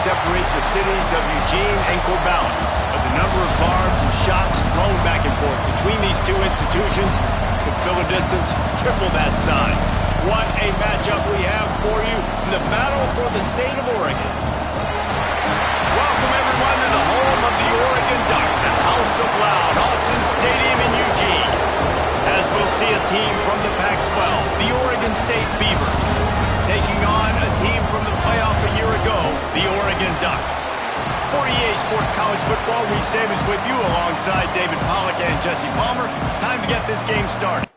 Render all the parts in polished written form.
separate the cities of Eugene and Corvallis, but the number of barbs and shots thrown back and forth between these two institutions could fill a distance triple that size. What a matchup we have for you in the battle for the state of Oregon. Welcome, everyone, to the home of the Oregon Ducks, the House of Loud, Autzen Stadium in Eugene. As we'll see a team from the Pac-12, the Oregon State Beavers, taking on a team from the playoff a year ago, the Oregon Ducks. For EA Sports College Football, Reese Davis with you alongside David Pollack and Jesse Palmer. Time to get this game started.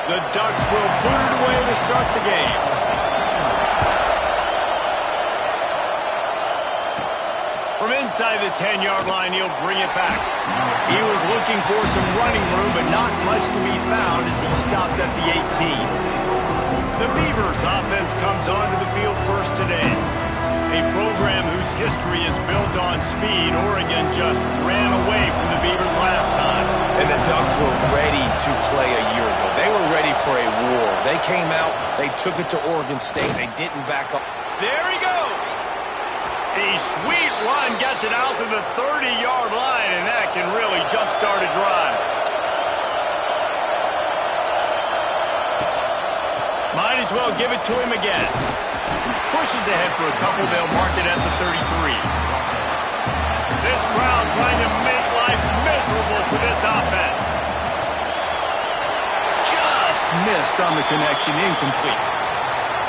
The Ducks will boot it away to start the game. From inside the 10-yard line, he'll bring it back. He was looking for some running room, but not much to be found as he stopped at the 18. The Beavers offense comes onto the field first today. A program whose history is built on speed. Oregon just ran away from the Beavers last time. And the Ducks were ready to play a year ago. They were ready for a war. They came out, they took it to Oregon State, they didn't back up. There he goes! A sweet run gets it out to the 30-yard line, and that can really jumpstart a drive. Might as well give it to him again. Pushes ahead for a couple. They'll mark it at the 33. This crowd trying to make life miserable for this offense. Just missed on the connection, incomplete.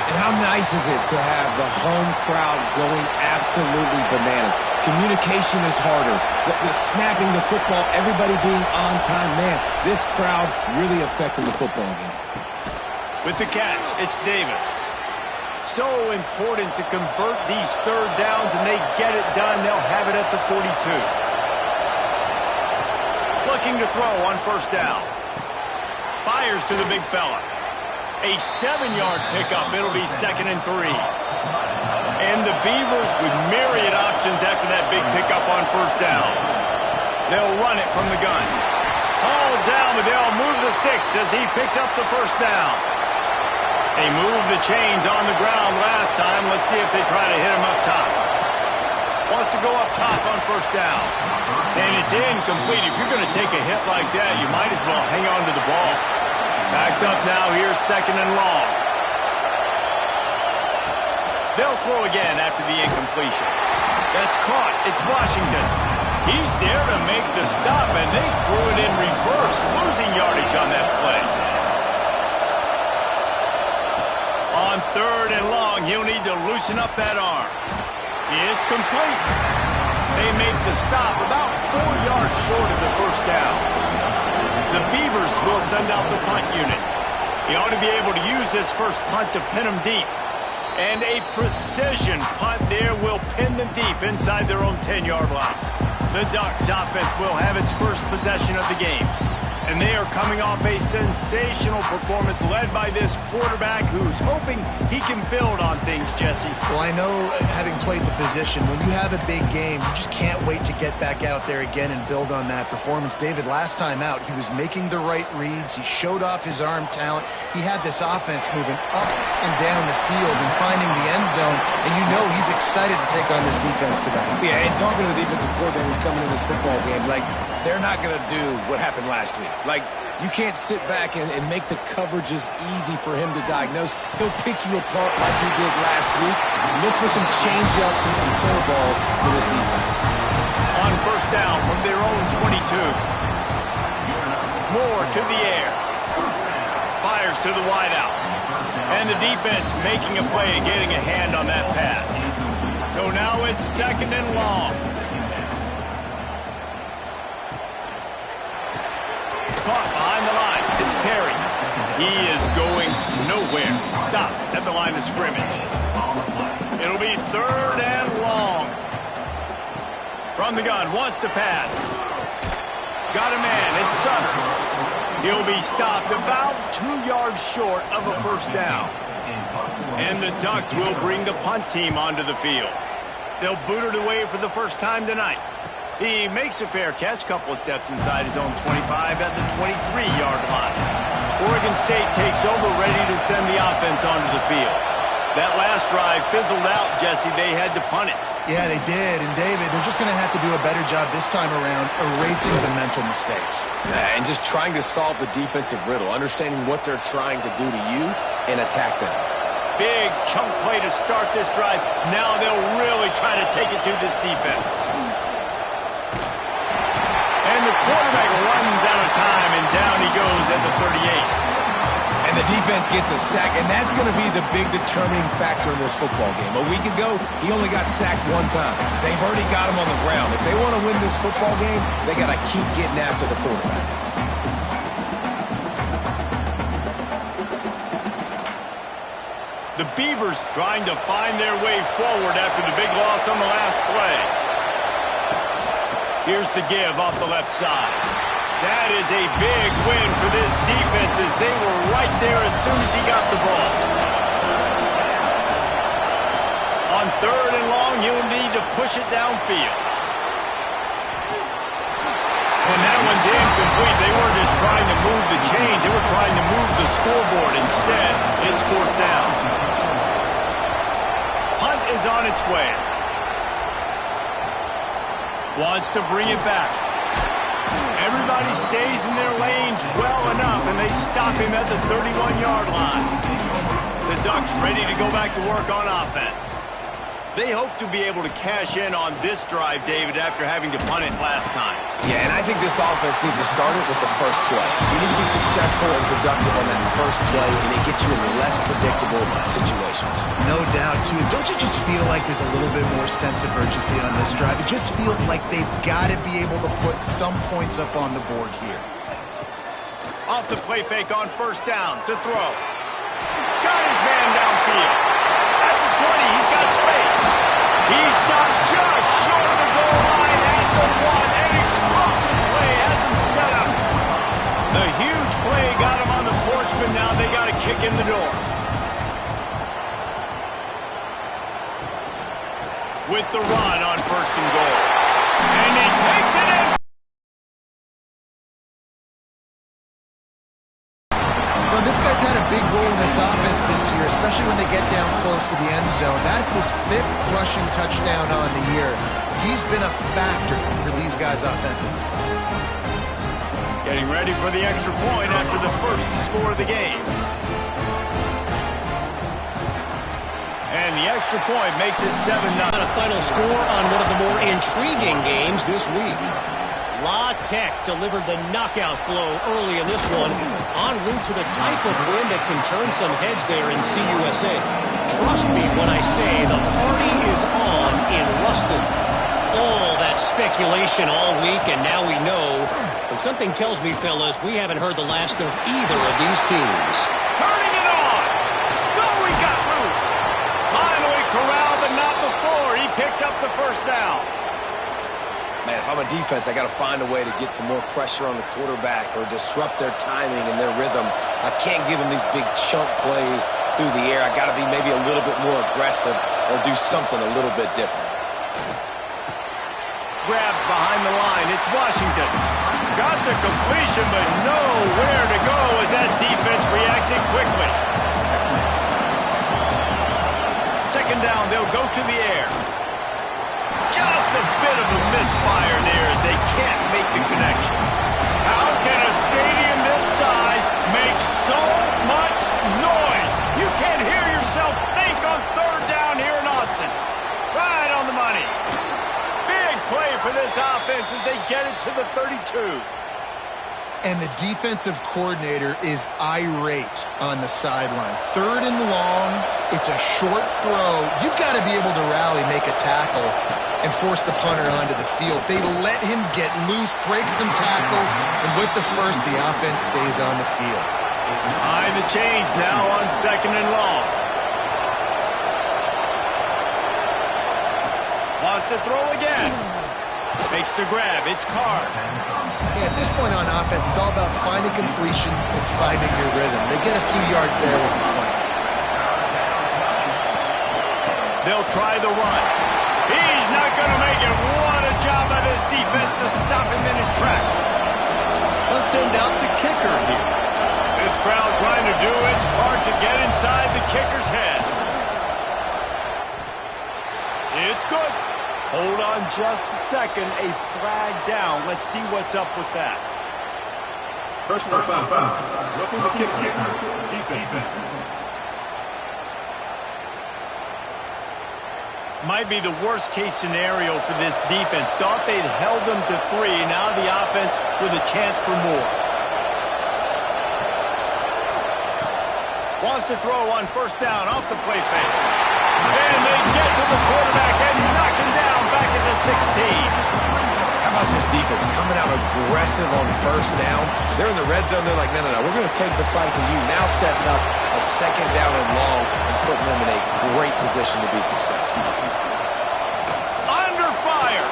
And how nice is it to have the home crowd going absolutely bananas? Communication is harder. The snapping the football, everybody being on time. Man, this crowd really affected the football game. With the catch, it's Davis. So important to convert these third downs, and they get it done. They'll have it at the 42. Looking to throw on first down. Fires to the big fella. A 7-yard pickup. It'll be 2nd and 3. And the Beavers with myriad options after that big pickup on first down. They'll run it from the gun. Hauled down, but they'll move the sticks as he picks up the first down. They moved the chains on the ground last time. Let's see if they try to hit him up top. Wants to go up top on first down. And it's incomplete. If you're going to take a hit like that, you might as well hang on to the ball. Backed up now. Here's 2nd and long. They'll throw again after the incompletion. That's caught. It's Washington. He's there to make the stop, and they threw it in reverse, losing yardage on that play. On 3rd and long, he'll need to loosen up that arm. It's complete. They make the stop about 4 yards short of the first down. The Beavers will send out the punt unit. He ought to be able to use this first punt to pin them deep. And a precision punt there will pin them deep inside their own 10-yard line. The Ducks offense will have its first possession of the game. And they are coming off a sensational performance led by this quarterback who's hoping he can build on things, Jesse. Well, I know, having played the position, when you have a big game, you just can't wait to get back out there again and build on that performance. David, last time out, he was making the right reads. He showed off his arm talent. He had this offense moving up and down the field and finding the end zone. And you know he's excited to take on this defense today. Yeah, and talking to the defensive coordinator who's coming in this football game, like, they're not going to do what happened last week. Like, you can't sit back and make the coverages easy for him to diagnose. He'll pick you apart like he did last week. Look for some change-ups and some curveballs for this defense. On first down from their own 22. Moore to the air. Fires to the wideout. And the defense making a play and getting a hand on that pass. So now it's 2nd and long. Caught behind the line. It's Perry. He is going nowhere. Stopped at the line of scrimmage. It'll be 3rd and long. From the gun, wants to pass. Got a man. It's Sutter. He'll be stopped about 2 yards short of a first down. And the Ducks will bring the punt team onto the field. They'll boot it away for the first time tonight. He makes a fair catch, couple of steps inside his own 25 at the 23-yard line. Oregon State takes over, ready to send the offense onto the field. That last drive fizzled out, Jesse. They had to punt it. Yeah, they did. And, David, they're just going to have to do a better job this time around erasing the mental mistakes. And just trying to solve the defensive riddle, understanding what they're trying to do to you and attack them. Big chunk play to start this drive. Now they'll really try to take it to this defense. And the quarterback runs out of time, and down he goes at the 38. And the defense gets a sack, and that's going to be the big determining factor in this football game. A week ago, he only got sacked one time. They've already got him on the ground. If they want to win this football game, they got to keep getting after the quarterback. The Beavers trying to find their way forward after the big loss on the last play. Here's the give off the left side. That is a big win for this defense as they were right there as soon as he got the ball. On 3rd and long, he'll need to push it downfield. And that one's incomplete. They weren't just trying to move the chains. They were trying to move the scoreboard. Instead, it's 4th down. Punt is on its way. Wants to bring it back. Everybody stays in their lanes well enough, and they stop him at the 31-yard line. The Ducks ready to go back to work on offense. They hope to be able to cash in on this drive, David, after having to punt it last time. Yeah, and I think this offense needs to start it with the first play. You need to be successful and productive on that first play, and it gets you in less predictable situations. No doubt, too. Don't you just feel like there's a little bit more sense of urgency on this drive? It just feels like they've got to be able to put some points up on the board here. Off the play fake on 1st down to throw. Got his man downfield. That's a 20. He's got space. He stopped just short of the goal line at the 1. An explosive play has him set up. The huge play got him on the porch, but now they got to kick in the door. With the run on 1st and goal. And he takes it in. This guy's had a big role in this offense this year, especially when they get down close to the end zone. That's his 5th rushing touchdown on the year. He's been a factor for these guys offensively. Getting ready for the extra point after the first score of the game. And the extra point makes it 7-9. A final score on one of the more intriguing games this week. La Tech delivered the knockout blow early in this one, en route to the type of win that can turn some heads there in CUSA. Trust me when I say the party is on in Ruston. All that speculation all week, and now we know. But something tells me, fellas, we haven't heard the last of either of these teams. Turning it on! No, he got loose! Finally corralled, but not before. He picks up the 1st down. Man, if I'm a defense, I got to find a way to get some more pressure on the quarterback or disrupt their timing and their rhythm. I can't give them these big chunk plays through the air. I got to be maybe a little bit more aggressive or do something a little bit different. Grabbed behind the line. It's Washington. Got the completion, but nowhere to go as that defense reacted quickly. 2nd down, they'll go to the air. Just a bit of a misfire there as they can't make the connection. How can a stadium this size make so much noise? You can't hear yourself think on 3rd down here in Austin. Right on the money. Big play for this offense as they get it to the 32. And the defensive coordinator is irate on the sideline. 3rd and long, it's a short throw. You've got to be able to rally, make a tackle, and force the punter onto the field. They let him get loose, break some tackles, and with the 1st, the offense stays on the field. Behind the chains now on 2nd and long. Wants to throw again. Makes the grab. It's Carr. Yeah, at this point on offense, it's all about finding completions and finding your rhythm. They get a few yards there with the slant. They'll try the run. He's not going to make it. What a job by this defense to stop him in his tracks. Let's send out the kicker here. This crowd It's good. Hold on just a second. A flag down. Let's see what's up with that. Personal foul. Roughing the kick. Defense. Might be the worst case scenario for this defense. Thought they'd held them to 3. Now the offense with a chance for more. Wants to throw on first down off the play fake. And they get to the quarterback and knock him down back at the 16. How about this defense coming out aggressive on first down? They're in the red zone. They're like, no. We're going to take the fight to you. Now setting up a second down and long and putting them in a great position to be successful. Under fire.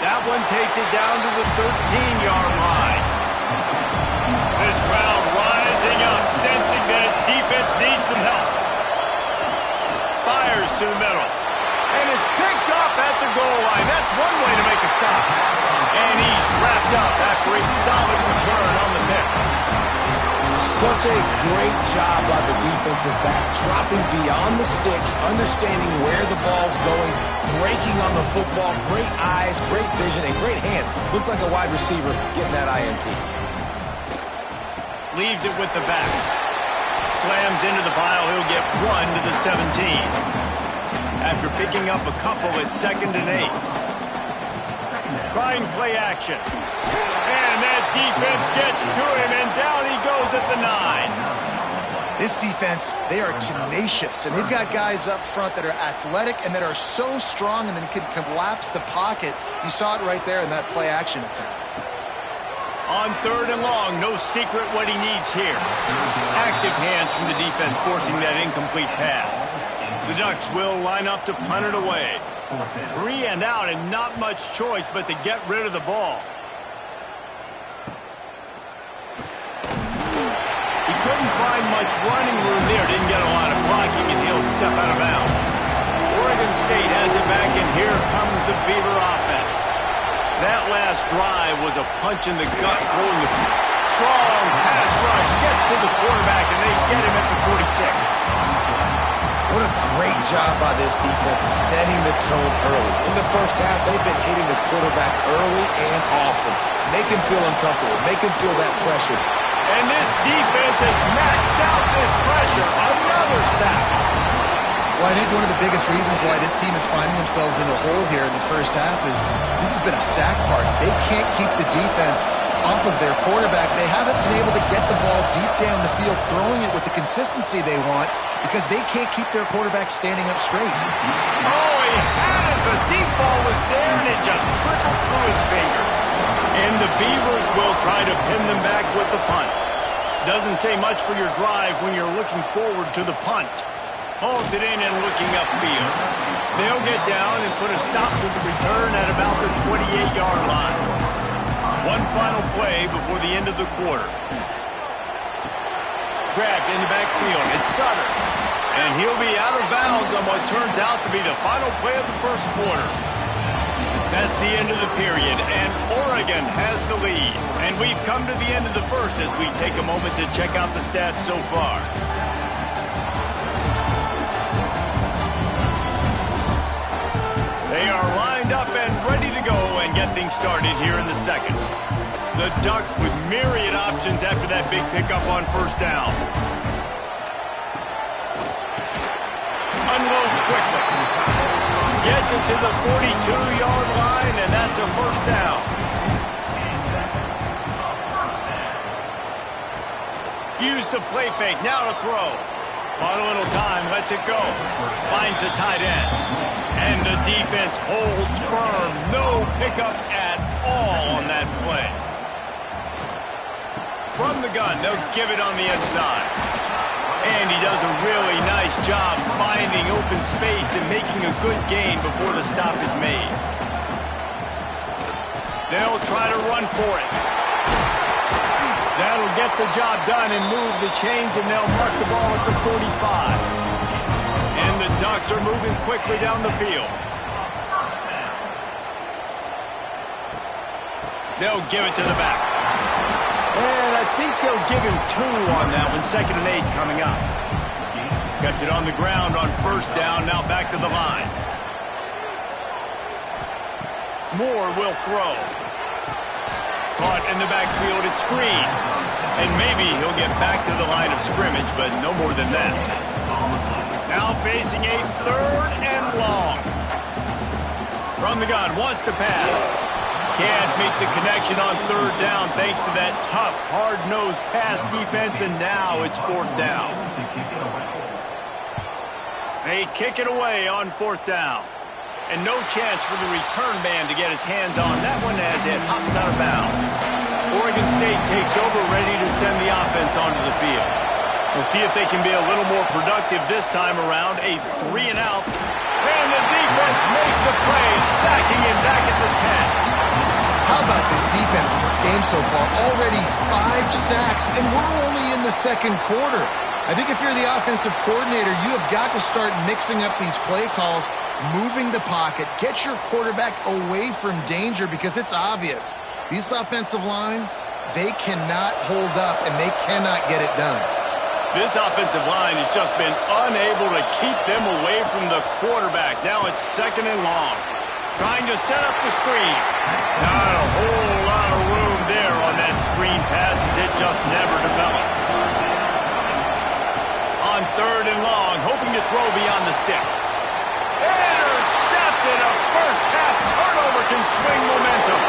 That one takes it down to the 13-yard line. This crowd rising up, sensing that its defense needs some help. Fires to the middle. And it's picked off at the goal line. That's one way to make a stop. And he's wrapped up after a solid return on the pick. Such a great job by the defensive back, dropping beyond the sticks, understanding where the ball's going, breaking on the football, great eyes, great vision, and great hands. Looked like a wide receiver getting that INT. Leaves it with the back. Slams into the pile. He'll get 1 to the 17. After picking up a couple at 2nd and 8. Trying play action. And that defense gets to him, and down he goes at the 9. This defense, they are tenacious, and they've got guys up front that are athletic and that are so strong and then can collapse the pocket. You saw it right there in that play action attempt. On 3rd and long, no secret what he needs here. Active hands from the defense forcing that incomplete pass. The Ducks will line up to punt it away. 3 and out and not much choice but to get rid of the ball. He couldn't find much running room there. Didn't get a lot of blocking, and he'll step out of bounds. Oregon State has it back, and here comes the Beaver offense. That last drive was a punch in the gut, throwing the strong pass rush, gets to the quarterback, and they get him at the 46. What a great job by this defense setting the tone early. In the first half, they've been hitting the quarterback early and often. Make him feel uncomfortable. Make him feel that pressure. And this defense has maxed out this pressure. Another sack. Well, I think one of the biggest reasons why this team is finding themselves in a hole here in the first half is this has been a sack party. They can't keep the defense off of their quarterback. They haven't been able to get the ball deep down the field, throwing it with the consistency they want because they can't keep their quarterback standing up straight. Oh, he had it. The deep ball was there, and it just trickled through his fingers. And the Beavers will try to pin them back with the punt. Doesn't say much for your drive when you're looking forward to the punt. Hauls it in and looking upfield. They'll get down and put a stop to the return at about the 28-yard line. One final play before the end of the quarter. Grabbed in the backfield. It's Sutter. And he'll be out of bounds on what turns out to be the final play of the first quarter. That's the end of the period, and Oregon has the lead. And we've come to the end of the first as we take a moment to check out the stats so far. They are lined up and ready to go and get things started here in the second. The Ducks with myriad options after that big pickup on first down. Unloads quickly. Gets it to the 42-yard line, and that's a first down. Use the play fake, now to throw. On a little time, lets it go. Finds the tight end. And the defense holds firm. No pickup at all on that play. From the gun, they'll give it on the inside. And he does a really nice job finding open space and making a good gain before the stop is made. They'll try to run for it. That'll get the job done and move the chains, and they'll mark the ball at the 45. And the Ducks are moving quickly down the field. They'll give it to the back. And I think they'll give him 2 on that one. 2nd and 8 coming up. Kept it on the ground on first down. Now back to the line. Moore will throw. Caught in the backfield at screen. And maybe he'll get back to the line of scrimmage, but no more than that. Now facing a 3rd and long. From the gun, wants to pass. Can't make the connection on 3rd down thanks to that tough, hard-nosed pass defense, and now it's 4th down. They kick it away on 4th down. And no chance for the return man to get his hands on that one as it hops out of bounds. Oregon State takes over, ready to send the offense onto the field. We'll see if they can be a little more productive this time around. A 3 and out. And the defense makes a play, sacking him back at the 10. How about this defense in this game so far? Already 5 sacks, and we're only in the 2nd quarter. I think if you're the offensive coordinator, you have got to start mixing up these play calls, moving the pocket, get your quarterback away from danger, because it's obvious. This offensive line, they cannot hold up, and they cannot get it done. This offensive line has just been unable to keep them away from the quarterback. Now it's 2nd and long. Trying to set up the screen. Not a whole lot of room there on that screen pass, as it just never developed. On 3rd and long, hoping to throw beyond the sticks. Intercepted. A first-half turnover can swing momentum.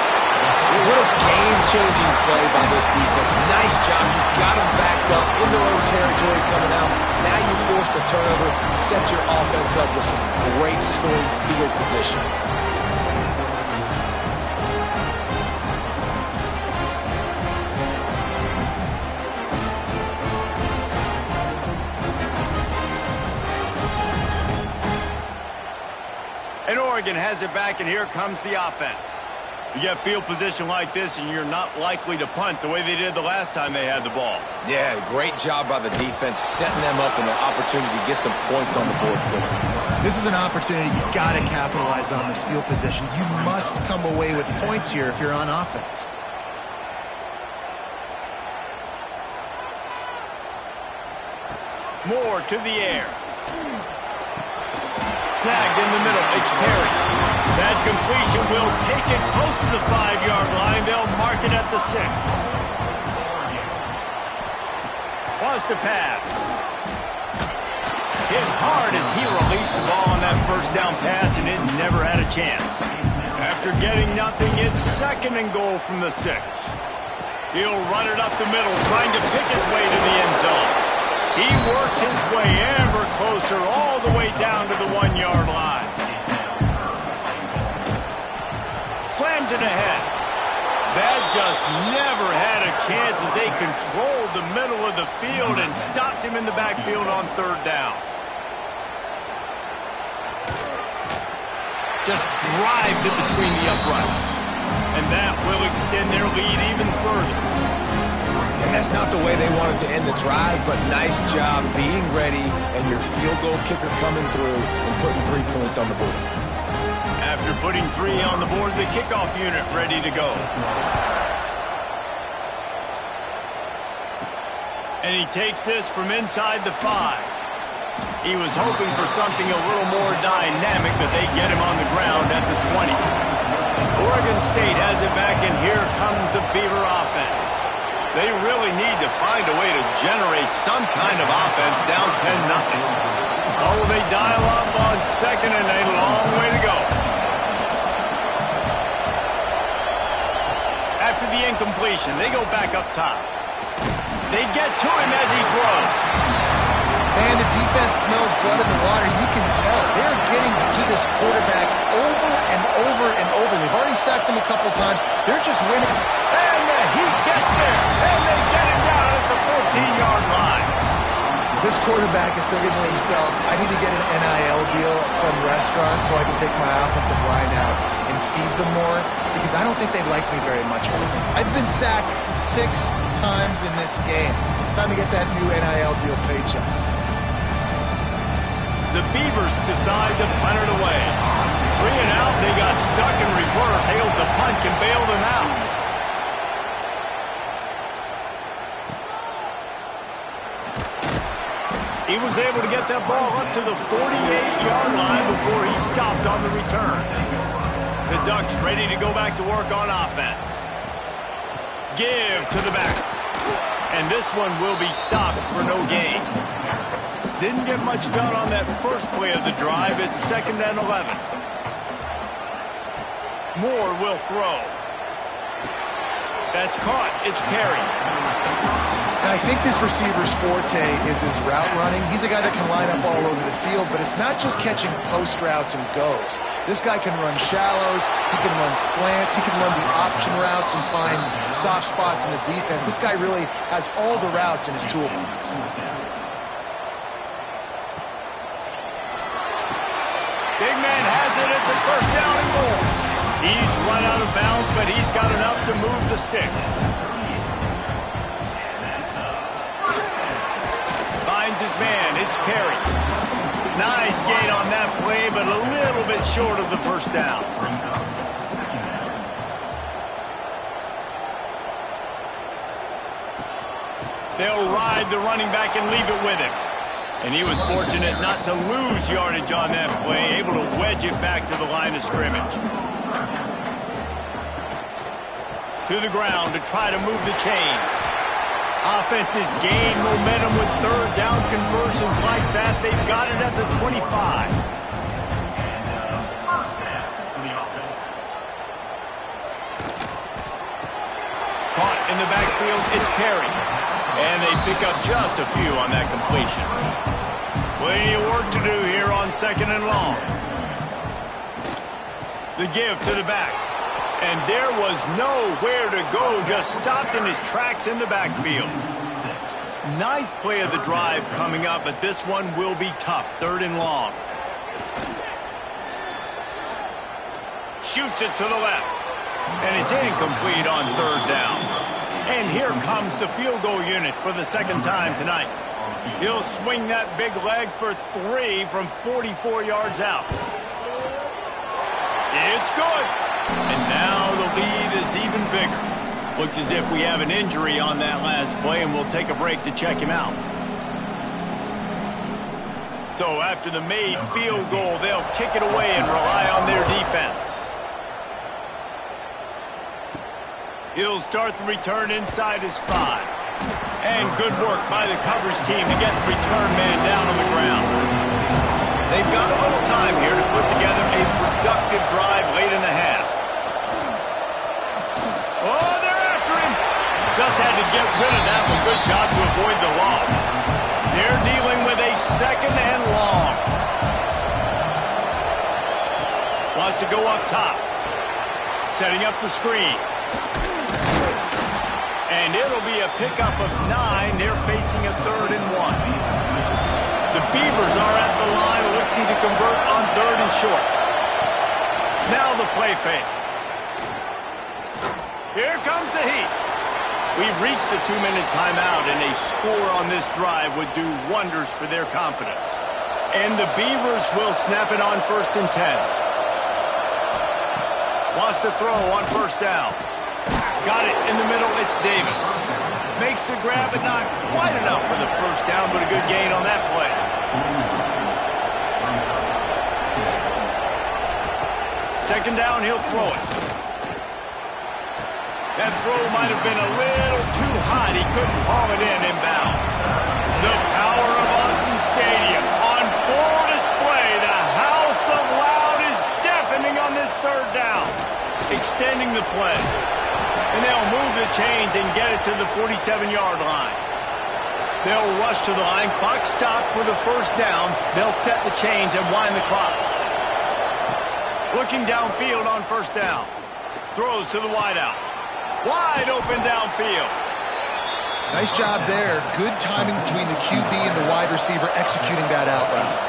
What a game-changing play by this defense. Nice job. You got them backed up in their own territory coming out. Now you force the turnover, set your offense up with some great scoring field position. And Oregon has it back, and here comes the offense. You get field position like this, and you're not likely to punt the way they did the last time they had the ball. Yeah, great job by the defense, setting them up in an opportunity to get some points on the board quickly. This is an opportunity you got to capitalize on, this field position. You must come away with points here if you're on offense. Moore to the air. Snagged in the middle. It's Perry. That completion will take it close to the 5-yard line. They'll mark it at the 6. Wants to pass. Hit hard as he released the ball on that first down pass, and it never had a chance. After getting nothing, it's 2nd and goal from the 6. He'll run it up the middle, trying to pick his way to the end zone. He works his way ever closer, all the way down to the 1-yard line. Slams it ahead. That just never had a chance as they controlled the middle of the field and stopped him in the backfield on 3rd down. Just drives it between the uprights. And that will extend their lead even further. And that's not the way they wanted to end the drive, but nice job being ready and your field goal kicker coming through and putting 3 points on the board. After putting 3 on the board, the kickoff unit ready to go. And he takes this from inside the 5. He was hoping for something a little more dynamic, but they get him on the ground at the 20. Oregon State has it back, and here comes the Beaver offense. They really need to find a way to generate some kind of offense down 10-0. Oh, they dial up on 2nd and a long way to go. After the incompletion, they go back up top. They get to him as he throws. Man, the defense smells blood in the water. You can tell. They're getting to this quarterback over and over and over. They've already sacked him a couple times. They're just winning. And the heat gets there. And they get him down at the 14-yard line. This quarterback is thinking to himself, I need to get an NIL deal at some restaurant so I can take my offensive line out and feed them more, because I don't think they like me very much. I've been sacked 6 times in this game. It's time to get that new NIL deal paycheck. The Beavers decide to punt it away. 3 and out, they got stuck in reverse. Hailed the punt can bail them out. He was able to get that ball up to the 48-yard line before he stopped on the return. The Ducks ready to go back to work on offense. Give to the back. And this one will be stopped for no gain. Didn't get much done on that first play of the drive. It's 2nd and 11. Moore will throw. That's caught. It's Perry. And I think this receiver's forte is his route running. He's a guy that can line up all over the field, but it's not just catching post routes and goes. This guy can run shallows, he can run slants, he can run the option routes and find soft spots in the defense. This guy really has all the routes in his toolbox. Big man has it. It's a 1st down and goal. He's run out of bounds, but he's got enough to move the sticks. Finds his man. It's Perry. Nice gain on that play, but a little bit short of the 1st down. They'll ride the running back and leave it with him. And he was fortunate not to lose yardage on that play, able to wedge it back to the line of scrimmage. To the ground to try to move the chains. Offenses gain momentum with 3rd down conversions like that. They've got it at the 25. Caught in the backfield, it's Perry. And they pick up just a few on that completion. Plenty of work to do here on 2nd and long. The give to the back. And there was nowhere to go, just stopped in his tracks in the backfield. 9th play of the drive coming up, but this one will be tough. 3rd and long. Shoots it to the left. And it's incomplete on 3rd down. And here comes the field goal unit for the 2nd time tonight. He'll swing that big leg for 3 from 44 yards out. It's good. And now the lead is even bigger. Looks as if we have an injury on that last play, and we'll take a break to check him out. So after the made field goal, they'll kick it away and rely on their defense. He'll start the return inside his 5. And good work by the coverage team to get the return man down on the ground. They've got a little time here to put together a productive drive late in the half. Oh, they're after him. Just had to get rid of that one. Good job to avoid the loss. They're dealing with a 2nd and long. Wants to go up top. Setting up the screen. And it'll be a pickup of 9. They're facing a 3rd and 1. The Beavers are at the line looking to convert on 3rd and short. Now the play fake. Here comes the heat. We've reached the 2-minute timeout, and a score on this drive would do wonders for their confidence. And the Beavers will snap it on 1st and 10. Wants to throw on 1st down. Got it in the middle, it's Davis. Makes the grab, but not quite enough for the 1st down, but a good gain on that play. Second down, he'll throw it. That throw might have been a little too hot. He couldn't haul it in inbounds. The power of Autzen Stadium on full display. The house of loud is deafening on this 3rd down. Extending the play. And they'll move the chains and get it to the 47-yard line. They'll rush to the line. Clock stopped for the 1st down. They'll set the chains and wind the clock. Looking downfield on 1st down. Throws to the wideout. Wide open downfield. Nice job there. Good timing between the QB and the wide receiver executing that out route.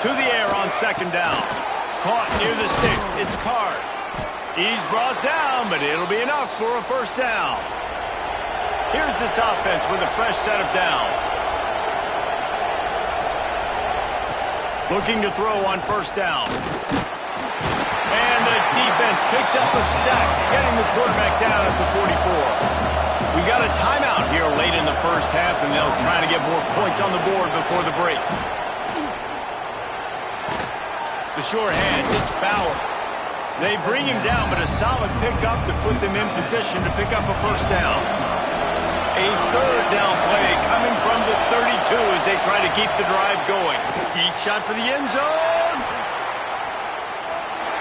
To the air on 2nd down. Caught near the sticks. It's Card. He's brought down, but it'll be enough for a 1st down. Here's this offense with a fresh set of downs. Looking to throw on 1st down. And the defense picks up a sack, getting the quarterback down at the 44. We got a timeout here late in the 1st half, and they'll try to get more points on the board before the break. the sure hands. It's Bowers. They bring him down, but a solid pickup to put them in position to pick up a first down. A third down play coming from the 32 as they try to keep the drive going. Deep shot for the end zone.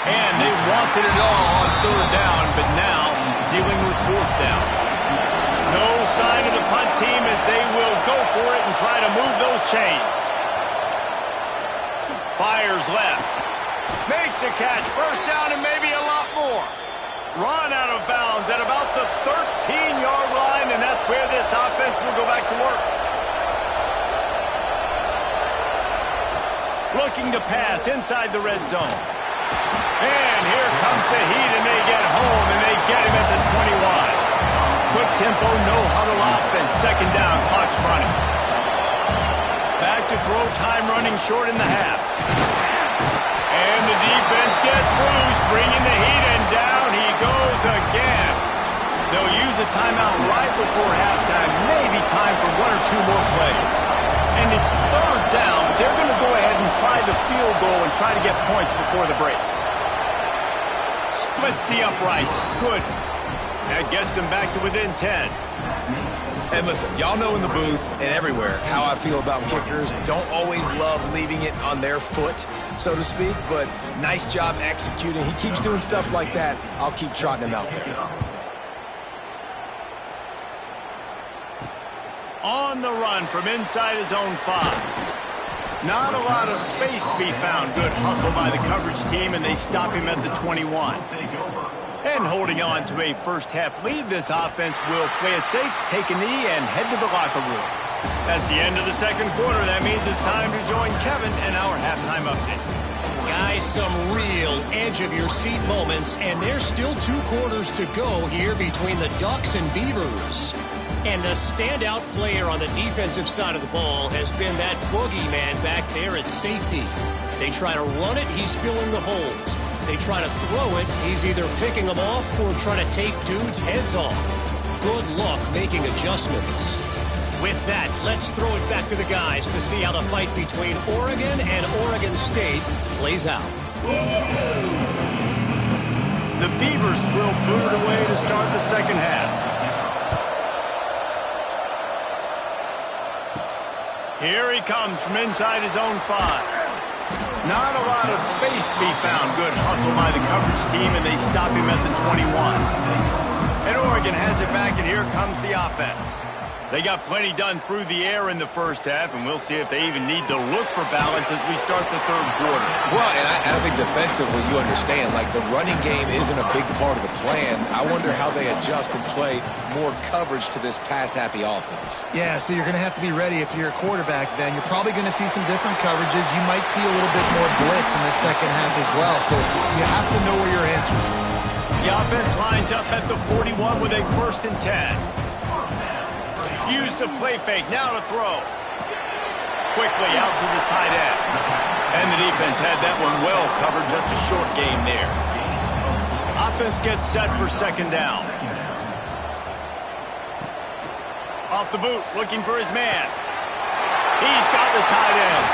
And they wanted it all on third down, but now dealing with fourth down. No sign of the punt team as they will go for it and try to move those chains. Fires left. Makes a catch. First down and maybe a lot more. Run out of bounds at about the 13-yard line, and that's where this offense will go back to work. Looking to pass inside the red zone. And here comes the heat, and they get home, and they get him at the 21. Quick tempo, no huddle offense. Second down, clock's running. Back to throw, time running short in the half. And the defense gets loose, bringing the heat, and down he goes again. They'll use a timeout right before halftime, maybe time for one or two more plays. And it's third down. They're going to go ahead and try the field goal and try to get points before the break. Splits the uprights. Good. That gets them back to within 10. And listen, y'all know in the booth and everywhere how I feel about kickers. Don't always love leaving it on their foot, so to speak, but nice job executing. He keeps doing stuff like that. I'll keep trotting him out there. On the run from inside his own 5. Not a lot of space to be found. Good hustle by the coverage team, and they stop him at the 21. And holding on to a first-half lead, this offense will play it safe, take a knee, and head to the locker room. That's the end of the second quarter. That means it's time to join Kevin in our halftime update. Guys, some real edge-of-your-seat moments, and there's still 2 quarters to go here between the Ducks and Beavers. And the standout player on the defensive side of the ball has been that boogeyman back there at safety. They try to run it, he's filling the holes. They try to throw it, he's either picking them off or trying to take dudes' heads off. Good luck making adjustments. With that, let's throw it back to the guys to see how the fight between Oregon and Oregon State plays out. The Beavers will boot it away to start the second half. Here he comes from inside his own 5. Not a lot of space to be found. Good hustle by the coverage team, and they stop him at the 21. And Oregon has it back, and here comes the offense. They got plenty done through the air in the first half, and we'll see if they even need to look for balance as we start the third quarter. Well, and I think defensively, you understand, like the running game isn't a big part of the plan. I wonder how they adjust and play more coverage to this pass-happy offense. Yeah, so you're going to have to be ready if you're a quarterback then. You're probably going to see some different coverages. You might see a little bit more blitz in the second half as well, so you have to know where your answers are. The offense lines up at the 41 with a 1st and 10. Use the play fake, now to throw. Quickly out to the tight end. And the defense had that one well covered, just a short game there. Offense gets set for second down. Off the boot, looking for his man. He's got the tight end.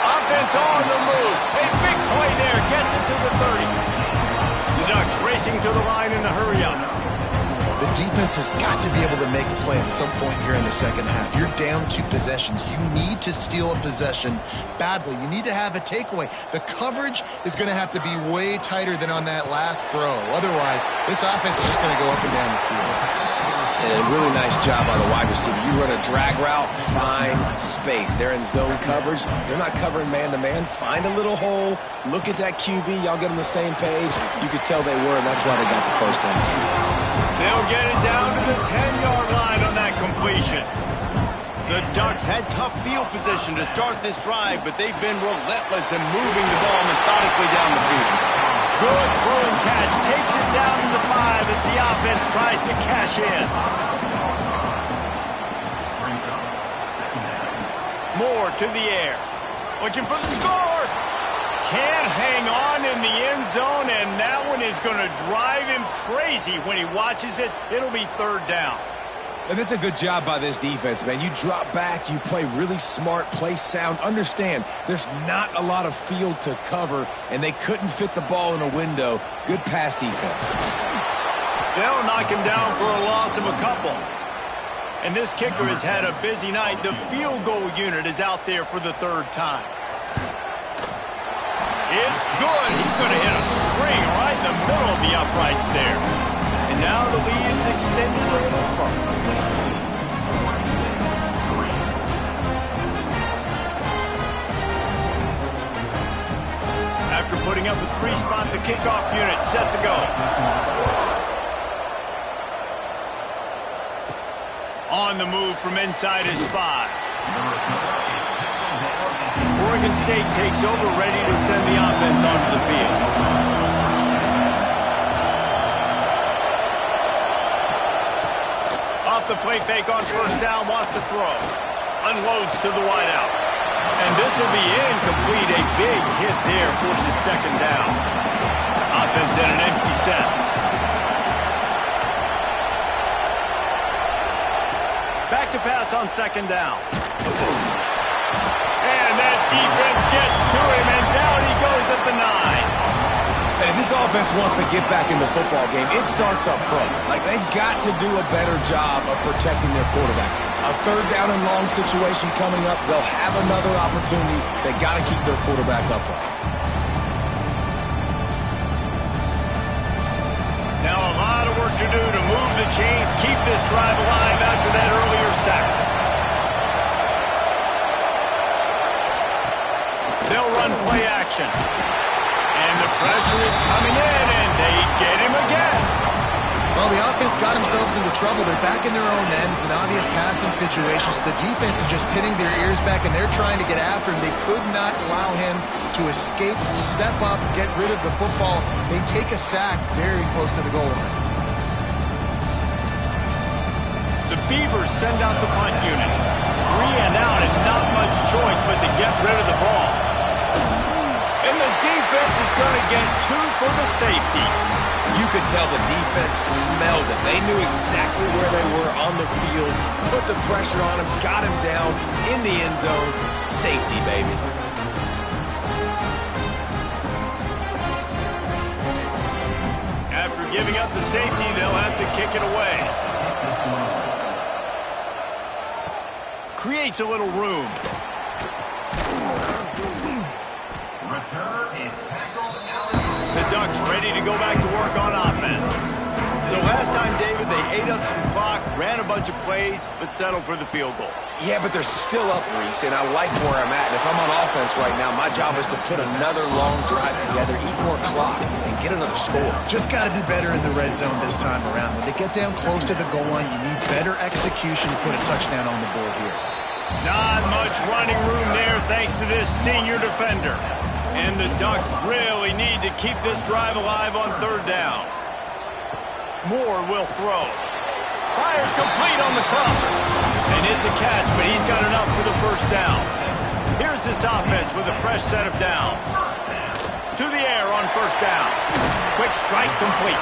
Offense on the move. A big play there, gets it to the 30. The Ducks racing to the line in a hurry-up. The defense has got to be able to make a play at some point here in the second half. You're down 2 possessions. You need to steal a possession badly. You need to have a takeaway. The coverage is going to have to be way tighter than on that last throw. Otherwise, this offense is just going to go up and down the field. And a really nice job by the wide receiver. You run a drag route, find space. They're in zone coverage. They're not covering man-to-man. Find a little hole. Look at that QB. Y'all get on the same page. You could tell they were, and that's why they got the first down. They'll get it down to the 10-yard line on that completion. The Ducks had tough field position to start this drive, but they've been relentless in moving the ball methodically down the field. Good throw and catch. Takes it down to the 5 as the offense tries to cash in. Moore to the air. Looking for the score. Can't hang on in the end zone, and that one is going to drive him crazy when he watches it. It'll be third down. And that's a good job by this defense, man. You drop back, you play really smart, play sound. Understand, there's not a lot of field to cover, and they couldn't fit the ball in a window. Good pass defense. They'll knock him down for a loss of a couple. And this kicker has had a busy night. The field goal unit is out there for the third time. It's good. He's going to hit a string right in the middle of the uprights there. And now the lead's extended a little further. After putting up a 3-spot, the kickoff unit set to go. On the move from inside his 5. Oregon State takes over, ready to send the offense onto the field. Off the play fake on first down, wants to throw. Unloads to the wideout. And this will be incomplete. A big hit there forces second down. Offense in an empty set. Back to pass on second down. And that defense gets to him, and down he goes at the 9. And if this offense wants to get back in the football game, it starts up front. Like, they've got to do a better job of protecting their quarterback. A third down and long situation coming up, they'll have another opportunity. They got to keep their quarterback upright. Now a lot of work to do to move the chains, keep this drive alive after that earlier sack. They'll run play action. And the pressure is coming in, and they get him again. Well, the offense got themselves into trouble. They're back in their own end. It's an obvious passing situation, so the defense is just pinning their ears back, and they're trying to get after him. They could not allow him to escape, step up, get rid of the football. They take a sack very close to the goal line. The Beavers send out the punt unit. 3 and out, and not much choice but to get rid of the ball. And the defense is going to get 2 for the safety. You could tell the defense smelled it. They knew exactly where they were on the field, put the pressure on him, got him down in the end zone. Safety, baby. After giving up the safety, they'll have to kick it away. Creates a little room. The Ducks ready to go back to work on offense. So last time, David, they ate up some clock, ran a bunch of plays, but settled for the field goal. Yeah, but they're still up, Reese, and I like where I'm at. And if I'm on offense right now, my job is to put another long drive together, eat more clock, and get another score. Just got to do better in the red zone this time around. When they get down close to the goal line, you need better execution to put a touchdown on the board here. Not much running room there thanks to this senior defender. And the Ducks really need to keep this drive alive on third down. Moore will throw. Fires complete on the crosser. And it's a catch, but he's got enough for the first down. Here's this offense with a fresh set of downs. To the air on first down. Quick strike complete.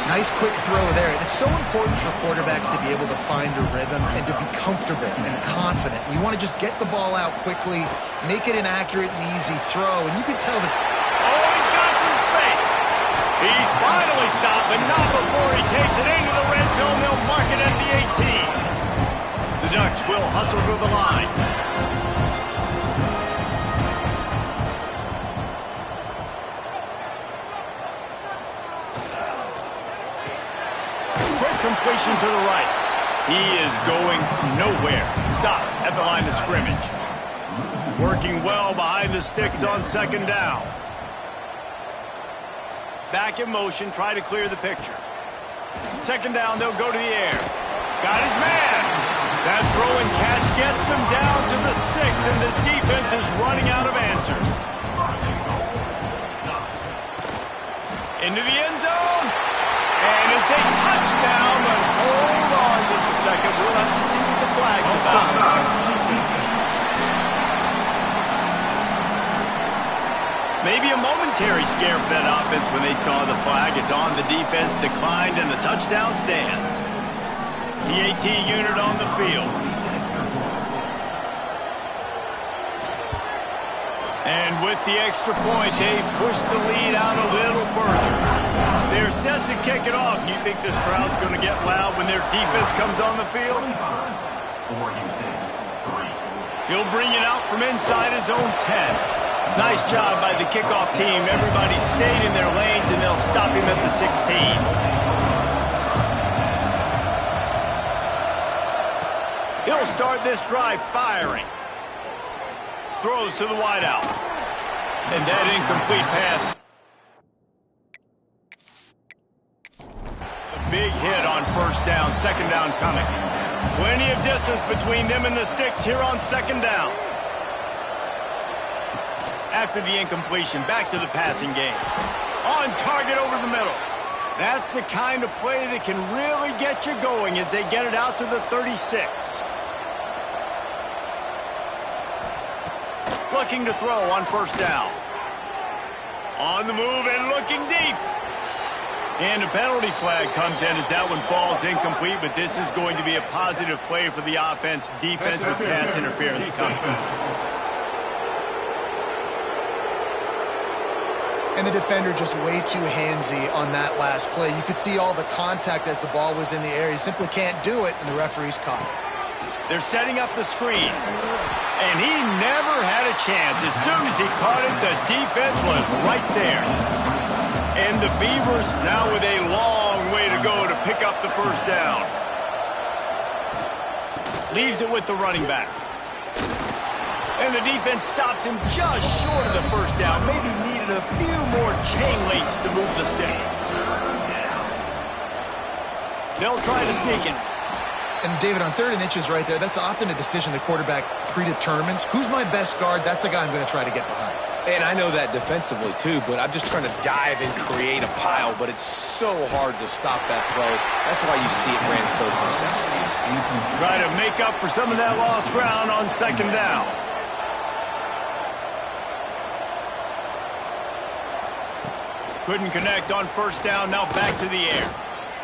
Nice quick throw there. It's so important for quarterbacks to be able to find a rhythm and to be comfortable and confident. You want to just get the ball out quickly, make it an accurate and easy throw, and you can tell that... Oh, he's got some space. He's finally stopped, but not before he takes it into the red zone. They'll mark it at the 18. The Ducks will hustle to the line. Completion to the right. He is going nowhere. Stop at the line of scrimmage. Working well behind the sticks on second down. Back in motion, try to clear the picture. Second down, they'll go to the air. Got his man. That throw and catch gets them down to the 6, and the defense is running out of answers. Into the end zone. And it's a touchdown, but hold on just a second. We'll have to see what the flag's about. Maybe a momentary scare for that offense when they saw the flag. It's on, the defense declined, and the touchdown stands. The AT unit on the field. And with the extra point, they push the lead out a little further. They're set to kick it off. You think this crowd's going to get loud when their defense comes on the field? He'll bring it out from inside his own 10. Nice job by the kickoff team. Everybody stayed in their lanes, and they'll stop him at the 16. He'll start this drive firing. Throws to the wideout. And that incomplete pass. A big hit on first down, second down coming. Plenty of distance between them and the sticks here on second down. After the incompletion, back to the passing game. On target over the middle. That's the kind of play that can really get you going as they get it out to the 36. Looking to throw on first down. On the move and looking deep. And a penalty flag comes in as that one falls incomplete, but this is going to be a positive play for the offense. Defense with pass interference coming. And the defender just way too handsy on that last play. You could see all the contact as the ball was in the air. He simply can't do it, and the referee's caught it. They're setting up the screen. And he never had a chance. As soon as he caught it, the defense was right there. And the Beavers now with a long way to go to pick up the first down. Leaves it with the running back. And the defense stops him just short of the first down. Maybe needed a few more chain links to move the sticks. They'll try to sneak it. And, David, on 3rd and inches right there, that's often a decision the quarterback predetermines. Who's my best guard? That's the guy I'm going to try to get behind. And I know that defensively, too, but I'm just trying to dive and create a pile, but it's so hard to stop that throw. That's why you see it ran so successfully. Try to make up for some of that lost ground on second down. Couldn't connect on first down, now back to the air.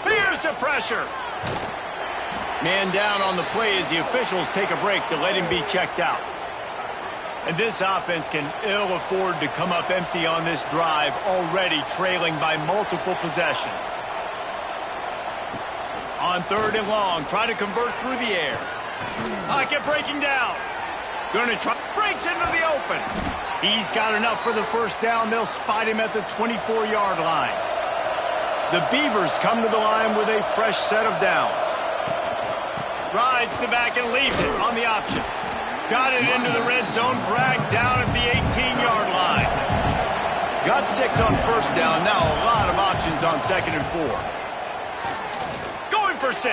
Here's the pressure. Man down on the play as the officials take a break to let him be checked out. And this offense can ill afford to come up empty on this drive, already trailing by multiple possessions. On 3rd and long, try to convert through the air. Pocket breaking down. Gonna try, breaks into the open. He's got enough for the first down. They'll spot him at the 24-yard line. The Beavers come to the line with a fresh set of downs. Rides the back and leaves it on the option. Got it into the red zone, dragged down at the 18-yard line. Got 6 on first down, now a lot of options on 2nd and 4. Going for 6.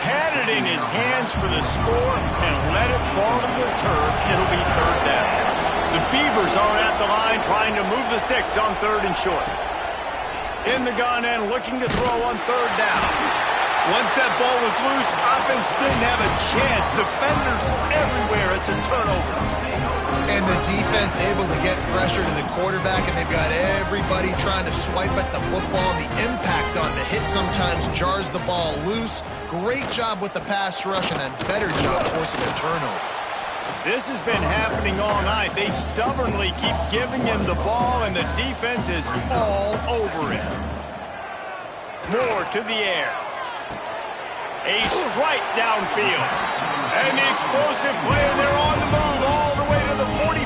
Had it in his hands for the score and let it fall to the turf. It'll be 3rd down. The Beavers are at the line trying to move the sticks on 3rd and short. In the gun and looking to throw on 3rd down. Once that ball was loose, offense didn't have a chance. Defenders everywhere. It's a turnover. And the defense able to get pressure to the quarterback, and they've got everybody trying to swipe at the football. The impact on the hit sometimes jars the ball loose. Great job with the pass rush and a better job forcing a turnover. This has been happening all night. They stubbornly keep giving him the ball, and the defense is all over it. Moore to the air. A strike downfield. And the explosive play, and they're on the move all the way to the 44.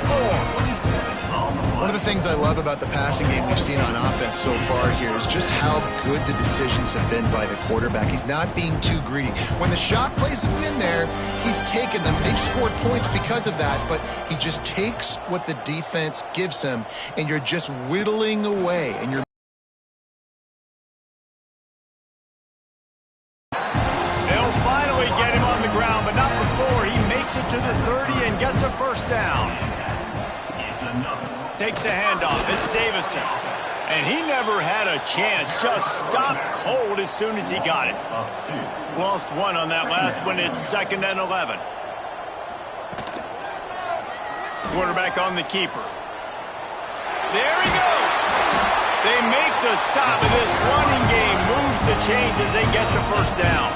One of the things I love about the passing game we've seen on offense so far here is just how good the decisions have been by the quarterback. He's not being too greedy. When the shot plays have been there, he's taken them. They've scored points because of that, but he just takes what the defense gives him, and you're just whittling away, and you're To the 30 and gets a first down. Takes a handoff. It's Davison. And he never had a chance. Just stopped cold as soon as he got it. Lost 1 on that last one. It's 2nd and 11. Quarterback on the keeper. There he goes. They make the stop, and this running game moves the chains as they get the first down.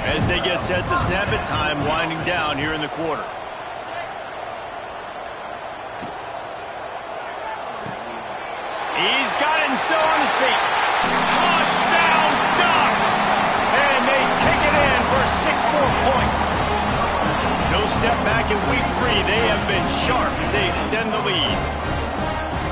As they get set to snap it, time winding down here in the quarter. He's got it and still on his feet. Touchdown Ducks! And they take it in for 6 more points. No step back in week 3. They have been sharp as they extend the lead.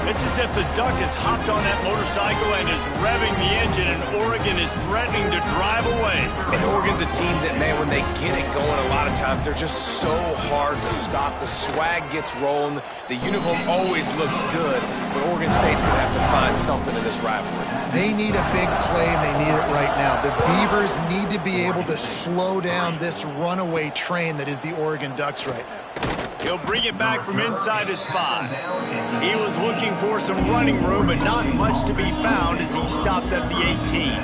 It's as if the Duck has hopped on that motorcycle and is revving the engine, and Oregon is threatening to drive away. And Oregon's a team that, man, when they get it going, a lot of times they're just so hard to stop. The swag gets rolling. The uniform always looks good, but Oregon State's going to have to find something in this rivalry. They need a big play, and they need it right now. The Beavers need to be able to slow down this runaway train that is the Oregon Ducks right now. He'll bring it back from inside his 5. He was looking for some running room, but not much to be found as he stopped at the 18.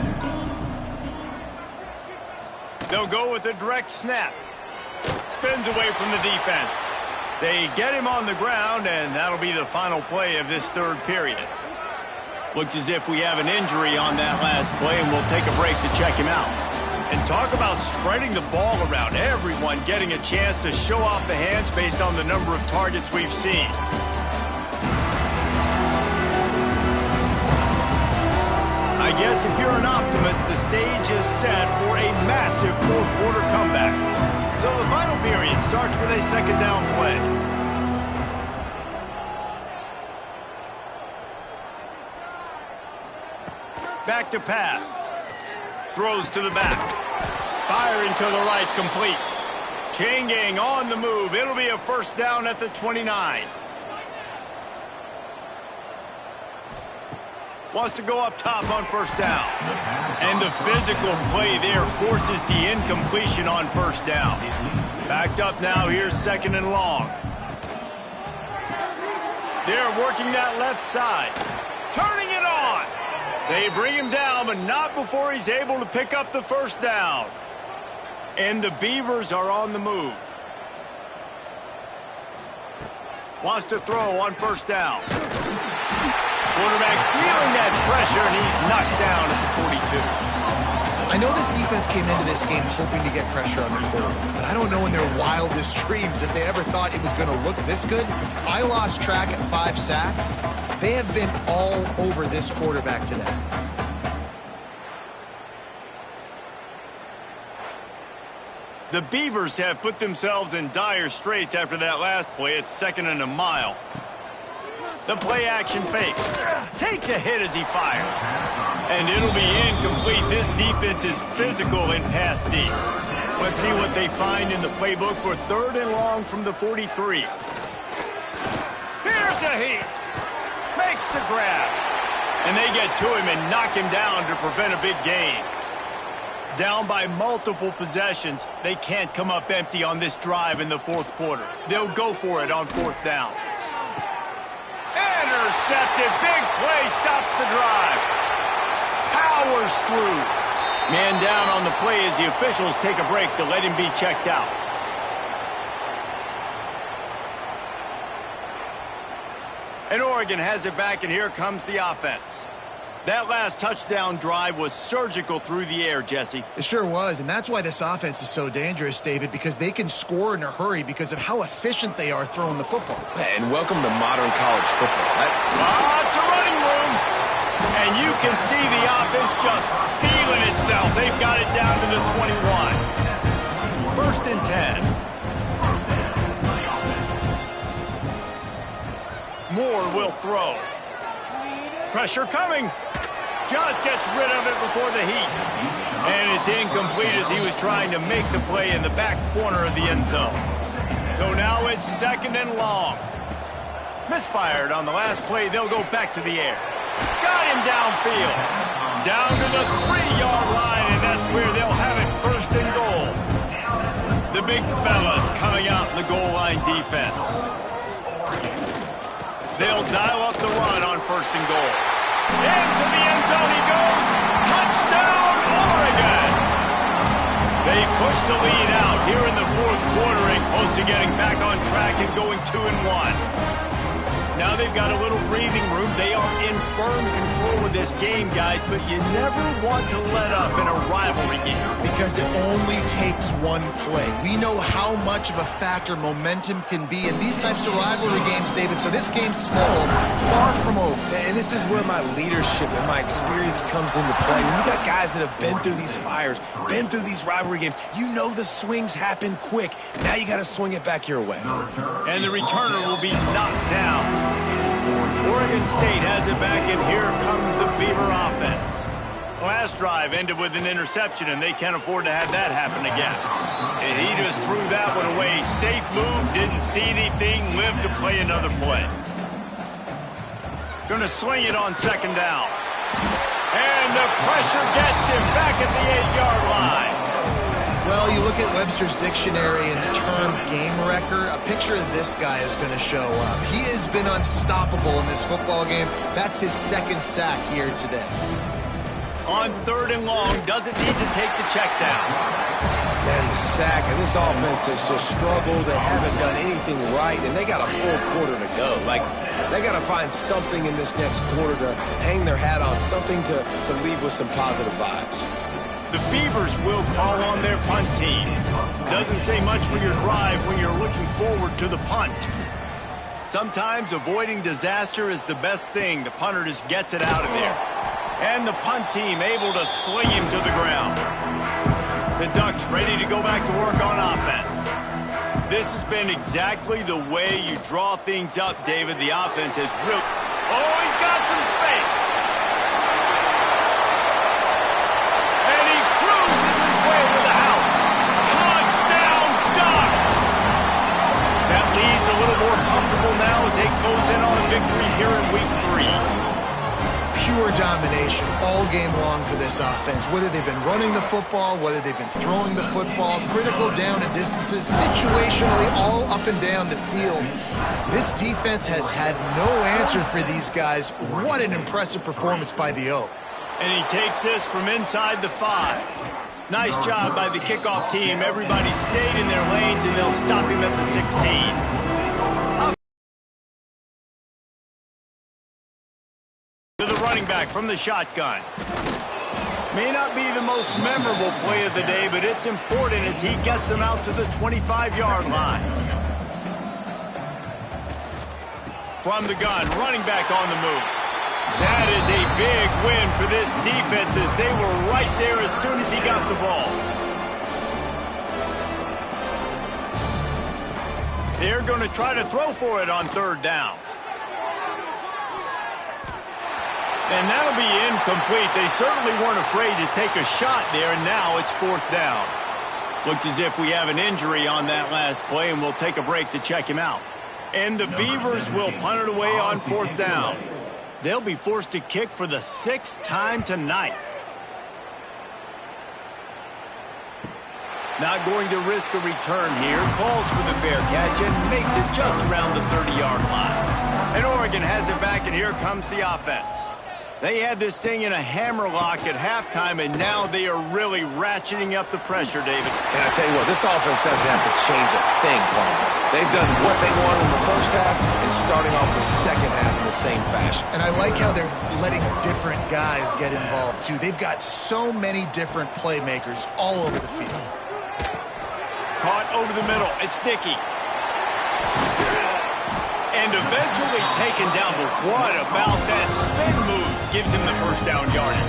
They'll go with a direct snap. Spins away from the defense. They get him on the ground, and that'll be the final play of this 3rd period. Looks as if we have an injury on that last play, and we'll take a break to check him out. And talk about spreading the ball around. Everyone getting a chance to show off the hands based on the number of targets we've seen. I guess if you're an optimist, the stage is set for a massive 4th quarter comeback. So the final period starts with a 2nd down play. Back to pass. Throws to the back. Firing to the right, complete. Chain gang on the move. It'll be a 1st down at the 29. Wants to go up top on 1st down. And the physical play there forces the incompletion on 1st down. Backed up now, here's 2nd and long. They're working that left side. Turning it on. They bring him down, but not before he's able to pick up the 1st down. And the Beavers are on the move. Wants to throw on 1st down. Quarterback feeling that pressure, and he's knocked down at the 42. I know this defense came into this game hoping to get pressure on the quarterback, but I don't know in their wildest dreams if they ever thought it was going to look this good. I lost track at 5 sacks. They have been all over this quarterback today. The Beavers have put themselves in dire straits after that last play. It's 2nd and a mile. The play action fake. Takes a hit as he fires. And it'll be incomplete. This defense is physical in pass D. Let's see what they find in the playbook for 3rd and long from the 43. Here's a heat. Makes the grab. And they get to him and knock him down to prevent a big gain. Down by multiple possessions, they can't come up empty on this drive in the 4th quarter. They'll go for it on 4th down. Intercepted. Big play. Stops the drive. Powers through. Man down on the play as the officials take a break to let him be checked out. And Oregon has it back, and here comes the offense. That last touchdown drive was surgical through the air, Jesse. It sure was, and that's why this offense is so dangerous, David, because they can score in a hurry because of how efficient they are throwing the football. And welcome to modern college football. Lots of running room. And you can see the offense just feeling itself. They've got it down to the 21. 1st and 10. Moore will throw. Pressure coming. Just gets rid of it before the heat. And it's incomplete as he was trying to make the play in the back corner of the end zone. So now it's 2nd and long. Misfired on the last play. They'll go back to the air. Got him downfield. Down to the 3-yard line, and that's where they'll have it 1st and goal. The big fellas coming out in the goal line defense. They'll dial up the run on 1st and goal. Into the end zone he goes. Touchdown, Oregon! They push the lead out here in the 4th quarter and close to getting back on track and going 2-1. Now they've got a little breathing room. They are in firm control of this game, guys, but you never want to let up in a rivalry game. Because it only takes one play. We know how much of a factor momentum can be in these types of rivalry games, David, so this game's still far from over. And this is where my leadership and my experience comes into play. When you got guys that have been through these fires, been through these rivalry games, you know the swings happen quick. Now you got to swing it back your way. And the returner will be knocked down. Oregon State has it back, and here comes the Beaver offense. Last drive ended with an interception, and they can't afford to have that happen again. And he just threw that one away. Safe move, didn't see anything, lived to play another play. Going to swing it on second down. And the pressure gets him back at the 8-yard line. Well, you look at Webster's dictionary and the term game wrecker, a picture of this guy is going to show up. He has been unstoppable in this football game. That's his second sack here today. On third and long, doesn't need to take the check down. Man, the sack, and this offense has just struggled. They haven't done anything right, and they got a full quarter to go. Like, they got to find something in this next quarter to hang their hat on, something to leave with some positive vibes. The Beavers will call on their punt team. Doesn't say much for your drive when you're looking forward to the punt. Sometimes avoiding disaster is the best thing. The punter just gets it out of there. And the punt team able to sling him to the ground. The Ducks ready to go back to work on offense. This has been exactly the way you draw things up, David. The offense has really... Oh, he's got some space. And he cruises his way to the house. Touchdown, Ducks! That lead's a little more comfortable now as they close in on a victory here in Week 3. Pure domination all game long for this offense. Whether they've been running the football, whether they've been throwing the football, critical down and distances, situationally all up and down the field. This defense has had no answer for these guys. What an impressive performance by the O. And he takes this from inside the 5. Nice job by the kickoff team. Everybody stayed in their lanes, and they'll stop him at the 16. To the running back from the shotgun. May not be the most memorable play of the day, but it's important as he gets them out to the 25-yard line. From the gun, running back on the move. That is a big win for this defense as they were right there as soon as he got the ball. They're going to try to throw for it on third down. And that'll be incomplete. They certainly weren't afraid to take a shot there, and now it's fourth down. Looks as if we have an injury on that last play, and we'll take a break to check him out. And the Beavers will punt it away on fourth down. They'll be forced to kick for the 6th time tonight. Not going to risk a return here. Calls for the fair catch and makes it just around the 30-yard line. And Oregon has it back, and here comes the offense. They had this thing in a hammerlock at halftime, and now they are really ratcheting up the pressure, David. And I tell you what, this offense doesn't have to change a thing, Paul. They've done what they wanted in the first half and starting off the second half in the same fashion. And I like how they're letting different guys get involved, too. They've got so many different playmakers all over the field. Caught over the middle. It's Dickey. And eventually taken down, but what about that spin move? Gives him the first down yardage.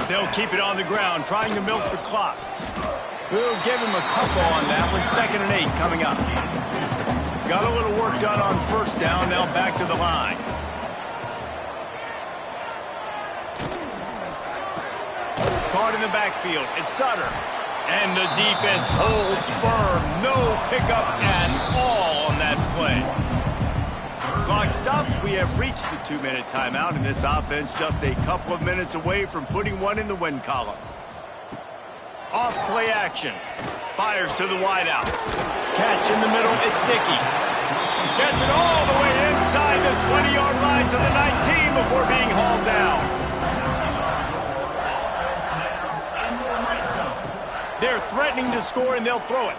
They'll keep it on the ground, trying to milk the clock. We'll give him a couple on that one. 2nd and 8 coming up. Got a little work done on first down, now back to the line. Caught in the backfield. It's Sutter. And the defense holds firm. No pickup at all on that play. Clock stops. We have reached the 2-minute timeout, and this offense just a couple of minutes away from putting one in the win column. Off play action. Fires to the wideout. Catch in the middle. It's Dickey. Gets it all the way inside the 20-yard line to the 19 before being hauled down. They're threatening to score, and they'll throw it.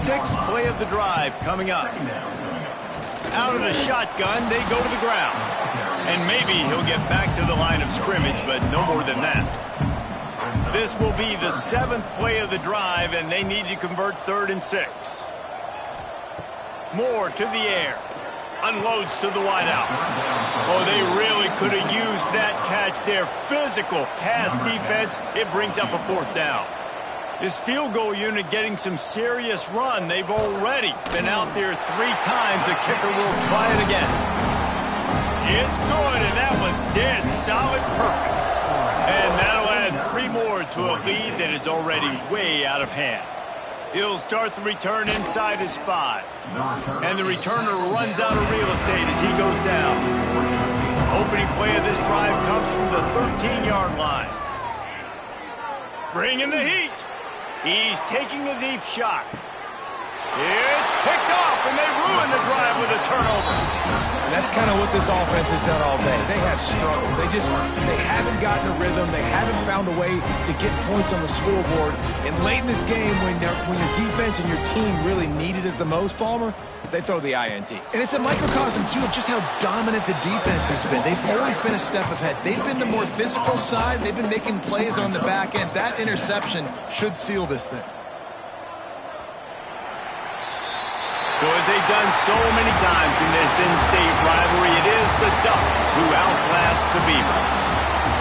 sixth play of the drive coming up. Out of the shotgun, they go to the ground. And maybe he'll get back to the line of scrimmage, but no more than that. This will be the 7th play of the drive, and they need to convert 3rd and 6. Moore to the air. Unloads to the wideout. Oh, they really could have used that catch there. Physical pass defense. It brings up a 4th down. This field goal unit getting some serious run. They've already been out there 3 times. The kicker will try it again. It's good, and that was dead solid perfect. And that'll add 3 more to a lead that is already way out of hand. He'll start the return inside his 5. And the returner runs out of real estate as he goes down. Opening play of this drive comes from the 13-yard line. Bringing the heat. He's taking a deep shot. It's picked off, and they ruin the drive with a turnover. And that's kind of what this offense has done all day. They have struggled. They haven't gotten a rhythm. They haven't found a way to get points on the scoreboard. And late in this game, when your defense and your team really needed it the most, Palmer, they throw the INT. And it's a microcosm, too, of just how dominant the defense has been. They've always been a step ahead. They've been the more physical side. They've been making plays on the back end. That interception should seal this thing. So as they've done so many times in this in-state rivalry, it is the Ducks who outlast the Beavers.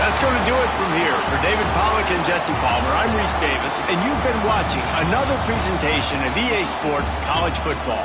That's going to do it from here. For David Pollack and Jesse Palmer, I'm Reese Davis, and you've been watching another presentation of EA Sports College Football.